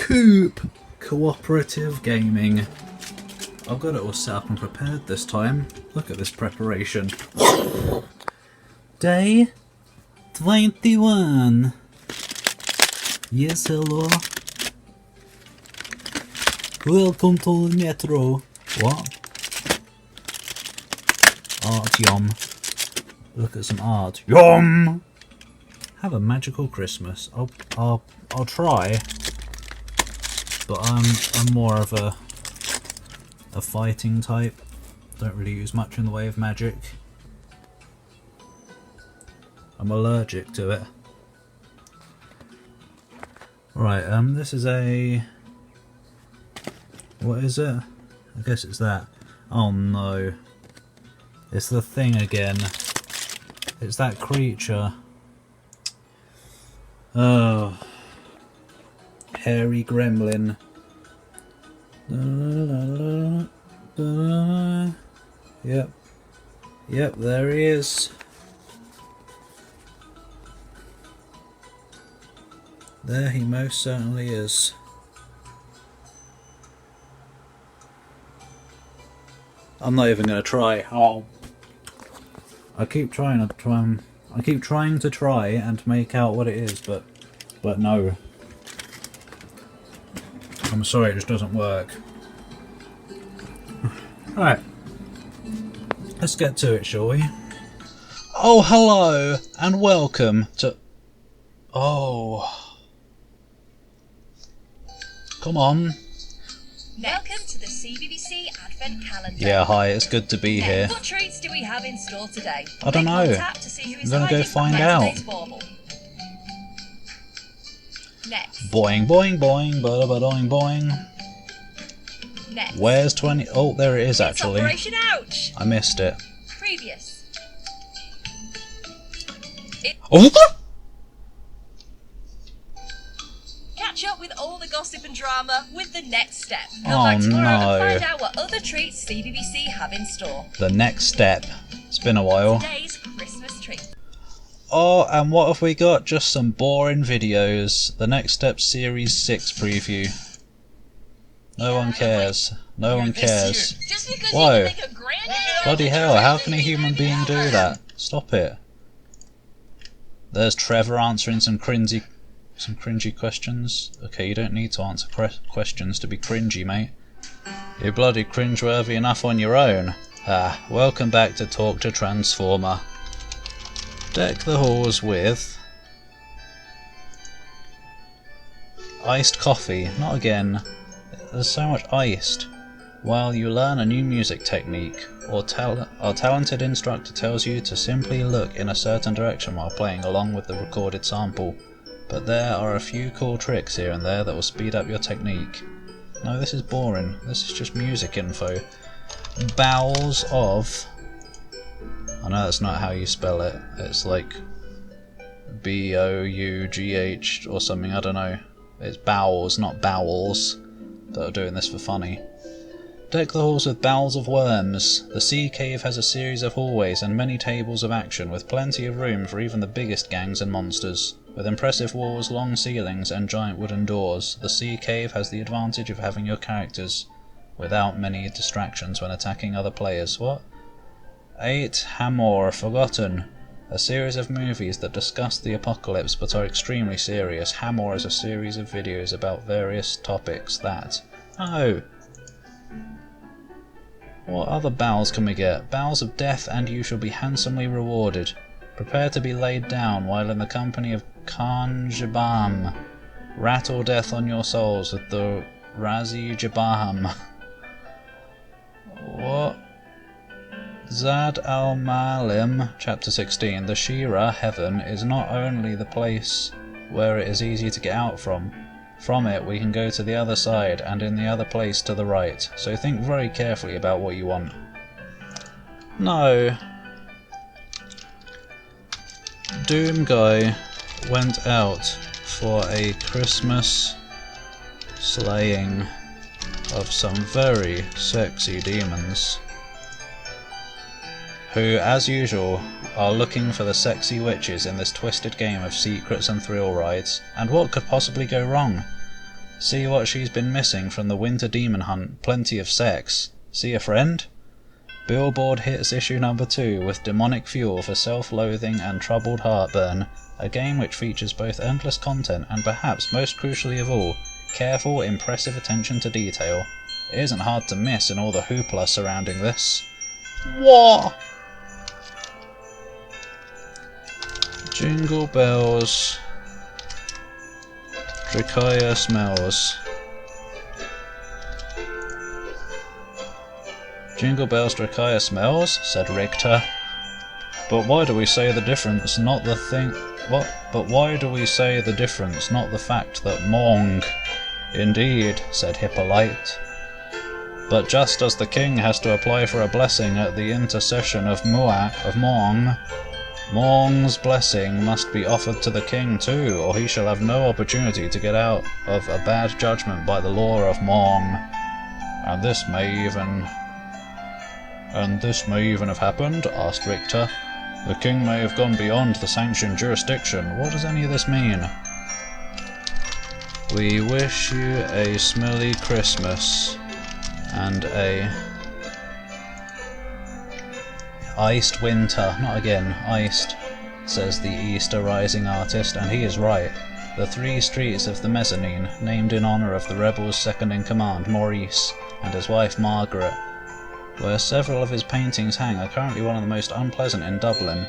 Coop Cooperative Gaming. I've got it all set up and prepared this time. Look at this preparation. Day 21. Yes, hello. Welcome to the metro. What? Art yum. Look at some art. Yum. Have a magical Christmas. I'll try, but I'm more of a fighting type. Don't really use much in the way of magic. I'm allergic to it. Right, this is a... what is it? I guess it's that. Oh no. It's the thing again. It's that creature. Oh. Hairy gremlin. Yep. Yep, there he is. There he most certainly is. I'm not even going to try. Oh. I keep trying to try and make out what it is, but no. I'm sorry, it just doesn't work. Right. Let's get to it, shall we? Oh, hello and welcome to... oh. Come on. Welcome to the CBBC Advent Calendar. Yeah, hi, it's good to be here. What treats do we have in store today? I don't know. I'm gonna go find out. Next. Boing, boing, boing, bada boing, boing. Next. Where's 20? Oh, there it is actually. It's Operation Ouch. I missed it. Previous. Oh! Catch up with all the gossip and drama with the next step. Come Oh, back tomorrow no. and find out what other treats CBBC have in store. The next step. It's been a while. Today's Christmas treat. Oh, and what have we got? Just some boring videos. The Next Step Series 6 preview. No one cares. No one cares. Just because Whoa. you can make a grand Bloody hell, how can a human being do that? Stop it. There's Trevor answering some cringy questions. Okay, you don't need to answer questions to be cringy, mate. You're bloody cringeworthy enough on your own. Ah, welcome back to Talk to Transformer. Deck the halls with... iced coffee. Not again. There's so much iced. While you learn a new music technique, or our talented instructor tells you to simply look in a certain direction while playing along with the recorded sample. But there are a few cool tricks here and there that will speed up your technique. No, this is boring. This is just music info. Bowels of... I know that's not how you spell it. It's like B-O-U-G-H or something, I don't know. It's bowels, not bowels, that are doing this for funny. Deck the halls with bowels of worms. The sea cave has a series of hallways and many tables of action with plenty of room for even the biggest gangs and monsters. With impressive walls, long ceilings and giant wooden doors, the sea cave has the advantage of having your characters without many distractions when attacking other players. What? 8. Hamor Forgotten. A series of movies that discuss the apocalypse but are extremely serious. Hamor is a series of videos about various topics that... oh! What other bowels can we get? Bowels of death and you shall be handsomely rewarded. Prepare to be laid down while in the company of Khan Jabam. Rat or death on your souls with the Razi Jabam. What? Zad al-Malim, Chapter 16. The Shira, heaven, is not only the place where it is easy to get out from. From it we can go to the other side and in the other place to the right, so think very carefully about what you want. No. Doom Guy went out for a Christmas slaying of some very sexy demons, who, as usual, are looking for the sexy witches in this twisted game of secrets and thrill rides. And what could possibly go wrong? See what she's been missing from the winter demon hunt. Plenty of sex. See a friend? Billboard hits issue number 2 with demonic fuel for self-loathing and troubled heartburn. A game which features both endless content and perhaps most crucially of all, careful, impressive attention to detail. It isn't hard to miss in all the hoopla surrounding this. What? Jingle bells. Dracaya smells. Jingle bells, Dracaya smells, said Richter. But why do we say the difference, not the thing... What? But why do we say the difference, not the fact that Mong... Indeed, said Hippolyte. But just as the king has to apply for a blessing at the intercession of Mong, Mong's blessing must be offered to the king too, or he shall have no opportunity to get out of a bad judgment by the law of Mong. And this may even have happened? Asked Richter. The king may have gone beyond the sanctioned jurisdiction. What does any of this mean? We wish you a smelly Christmas and a iced winter. Not again, iced, says the Easter Rising artist, and he is right. The 3 streets of the mezzanine, named in honour of the rebel's second-in-command, Maurice, and his wife Margaret, where several of his paintings hang, are currently one of the most unpleasant in Dublin.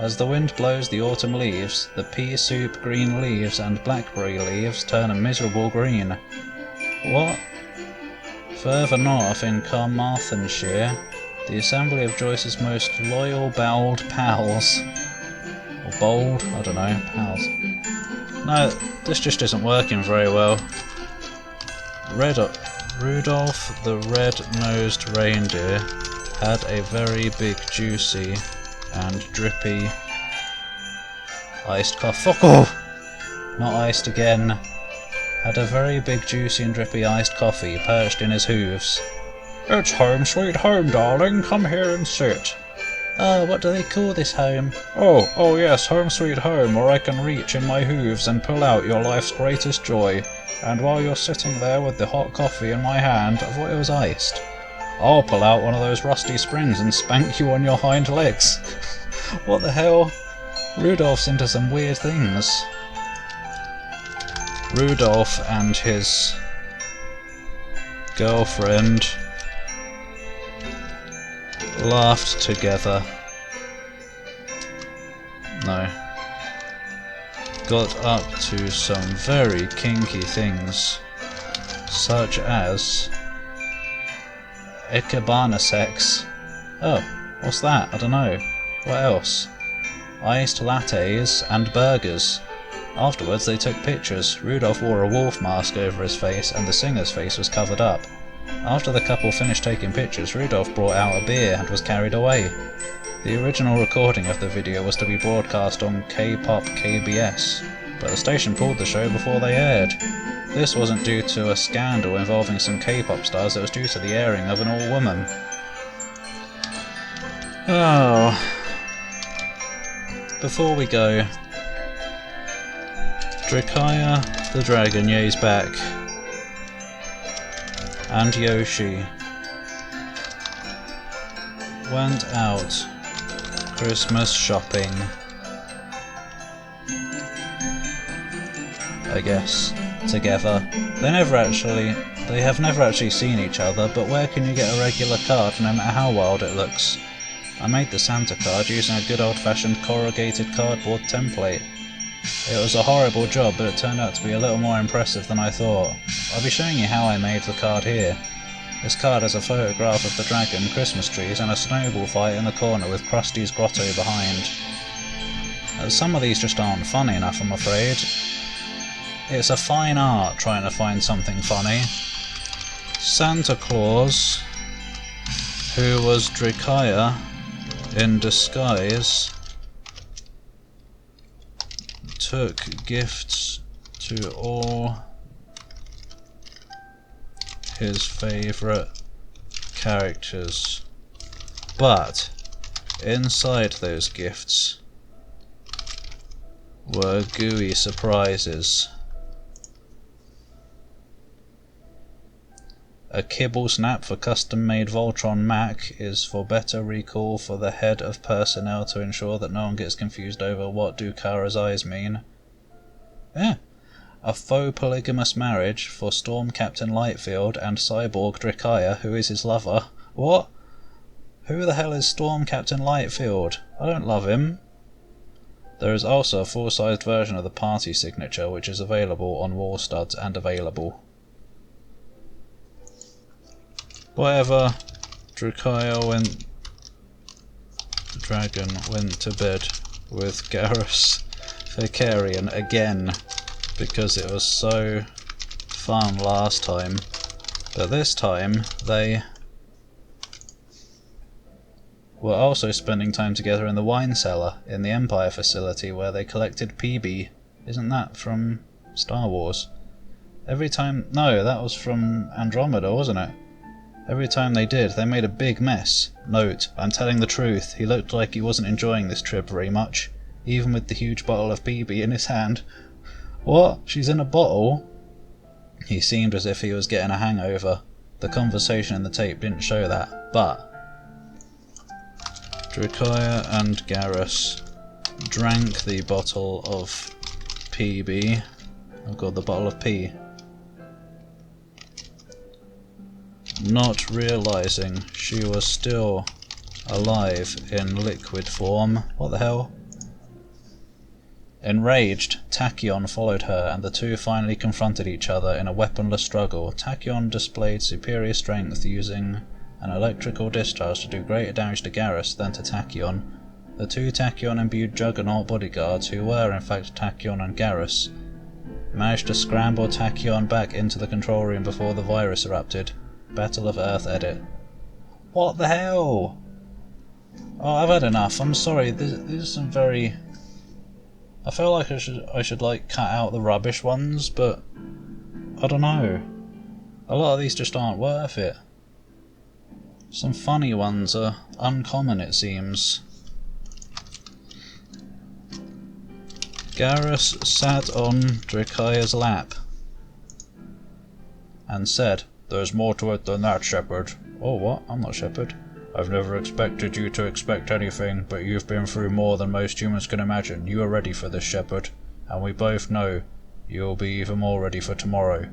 As the wind blows the autumn leaves, the pea soup green leaves and blackberry leaves turn a miserable green. What? Further north in Carmarthenshire, the assembly of Joyce's most loyal bowled pals. Or bold? I don't know, pals. No, this just isn't working very well. Rudolph the red-nosed reindeer had a very big, juicy and drippy iced coffee. Fuck off! Not iced again. Had a very big, juicy and drippy iced coffee perched in his hooves. It's home sweet home, darling. Come here and sit. Oh, what do they call this home? Oh yes, home sweet home, where I can reach in my hooves and pull out your life's greatest joy. And while you're sitting there with the hot coffee in my hand, I thought it was iced. I'll pull out one of those rusty springs and spank you on your hind legs. What the hell? Rudolph's into some weird things. Rudolph and his girlfriend laughed together. No. Got up to some very kinky things, such as Ikebana sex. Oh, what's that? I don't know. What else? Iced lattes and burgers. Afterwards they took pictures. Rudolph wore a wolf mask over his face and the singer's face was covered up. After the couple finished taking pictures, Rudolph brought out a beer and was carried away. The original recording of the video was to be broadcast on K-pop KBS, but the station pulled the show before they aired. This wasn't due to a scandal involving some K-pop stars, it was due to the airing of an all-woman. Oh. Before we go, Dracaya the dragon yays back, and Yoshi went out Christmas shopping, I guess, together. They have never actually seen each other, but where can you get a regular card no matter how wild it looks? I made the Santa card using a good old-fashioned corrugated cardboard template. It was a horrible job, but it turned out to be a little more impressive than I thought. I'll be showing you how I made the card here. This card has a photograph of the dragon, Christmas trees, and a snowball fight in the corner with Krusty's grotto behind. Some of these just aren't funny enough, I'm afraid. It's a fine art trying to find something funny. Santa Claus, who was Dracaya in disguise, took gifts to all his favourite characters, but inside those gifts were gooey surprises. A kibble snap for custom-made Voltron Mac is for better recall for the head of personnel to ensure that no one gets confused over what do Kara's eyes mean. Yeah. A faux polygamous marriage for Storm Captain Lightfield and Cyborg Drakaya, who is his lover. What? Who the hell is Storm Captain Lightfield? I don't love him. There is also a full-sized version of the party signature, which is available on wall studs and available. Whatever. The dragon went to bed with Garrus Vicarian again, because it was so fun last time. But this time they were also spending time together in the wine cellar in the Empire facility where they collected PB. Isn't that from Star Wars? Every time... No, that was from Andromeda, wasn't it? Every time they did, they made a big mess. Note, I'm telling the truth, he looked like he wasn't enjoying this trip very much, even with the huge bottle of PB in his hand. What? She's in a bottle? He seemed as if he was getting a hangover. The conversation in the tape didn't show that, but Drakaya and Garrus drank the bottle of PB. Oh god, the bottle of P. Not realizing she was still alive in liquid form. What the hell? Enraged, Tachyon followed her, and the two finally confronted each other in a weaponless struggle. Tachyon displayed superior strength, using an electrical discharge to do greater damage to Garrus than to Tachyon. The two Tachyon-imbued Juggernaut bodyguards, who were in fact Tachyon and Garrus, managed to scramble Tachyon back into the control room before the virus erupted. Battle of Earth edit. What the hell? Oh, I've had enough. I'm sorry. These are some very... I feel like I should like cut out the rubbish ones, but I don't know. A lot of these just aren't worth it. Some funny ones are uncommon, it seems. Garrus sat on Drakaya's lap and said, "There's more to it than that, Shepard." Oh, what? I'm not Shepard. "I've never expected you to expect anything, but you've been through more than most humans can imagine. You are ready for this, Shepard, and we both know you'll be even more ready for tomorrow.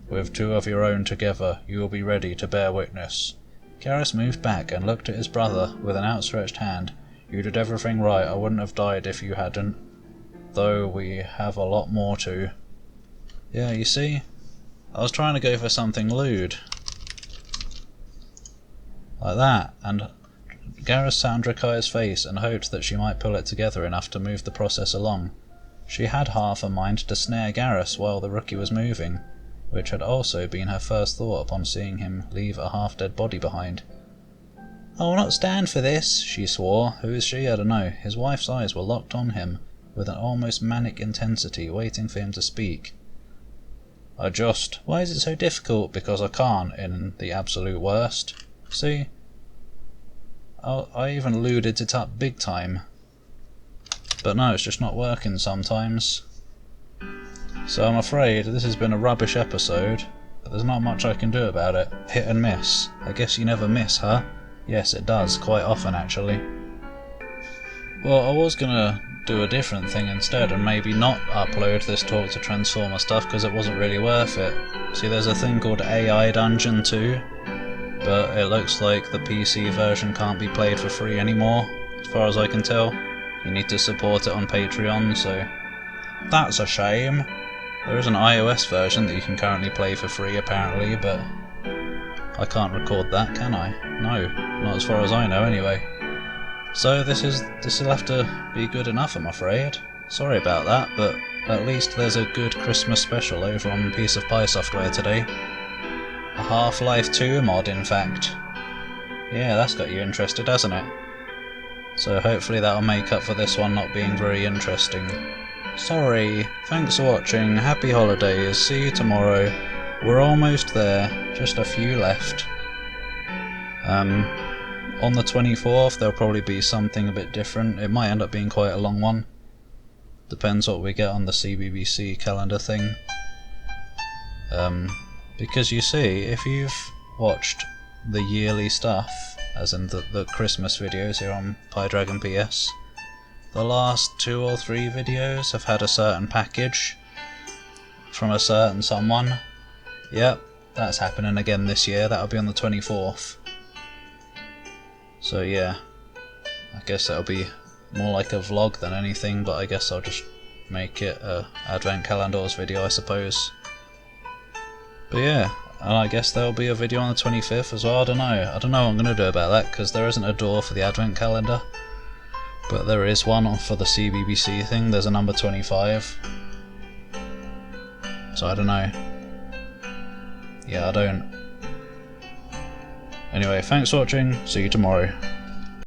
With two of your own together, you will be ready to bear witness." Garrus moved back and looked at his brother with an outstretched hand. "You did everything right. I wouldn't have died if you hadn't. Though we have a lot more to." Yeah, you see? I was trying to go for something lewd. Like that, and Garrus sat on Drakaya's face and hoped that she might pull it together enough to move the process along. She had half a mind to snare Garrus while the rookie was moving, which had also been her first thought upon seeing him leave a half-dead body behind. "I will not stand for this," she swore. Who is she? I don't know. His wife's eyes were locked on him with an almost manic intensity, waiting for him to speak. Why is it so difficult? Because I can't, in the absolute worst. See? I even alluded it up big time. But no, it's just not working sometimes. So I'm afraid this has been a rubbish episode, but there's not much I can do about it. Hit and miss. I guess you never miss, huh? Yes, it does, quite often actually. Well, I was gonna do a different thing instead and maybe not upload this Talk to Transformer stuff because it wasn't really worth it. See, there's a thing called AI Dungeon 2, but it looks like the PC version can't be played for free anymore, as far as I can tell. You need to support it on Patreon, so that's a shame. There is an iOS version that you can currently play for free apparently, but I can't record that, can I? No, not as far as I know anyway. So this will have to be good enough, I'm afraid. Sorry about that, but at least there's a good Christmas special over on Piece of Pie Software today. A Half-Life 2 mod, in fact. Yeah, that's got you interested, hasn't it? So hopefully that'll make up for this one not being very interesting. Sorry, thanks for watching, happy holidays, see you tomorrow. We're almost there, just a few left. On the 24th there'll probably be something a bit different. It might end up being quite a long one. Depends what we get on the CBBC calendar thing. Because you see, if you've watched the yearly stuff, as in the Christmas videos here on Pie Dragon PS, the last 2 or 3 videos have had a certain package from a certain someone. Yep, that's happening again this year. That'll be on the 24th. So yeah, I guess that'll be more like a vlog than anything, but I guess I'll just make it a Advent Calendours video, I suppose. But yeah, and I guess there'll be a video on the 25th as well. I don't know what I'm going to do about that, because there isn't a door for the Advent calendar. But there is one for the CBBC thing, there's a number 25. So I don't know. Yeah, I don't. Anyway, thanks for watching, see you tomorrow.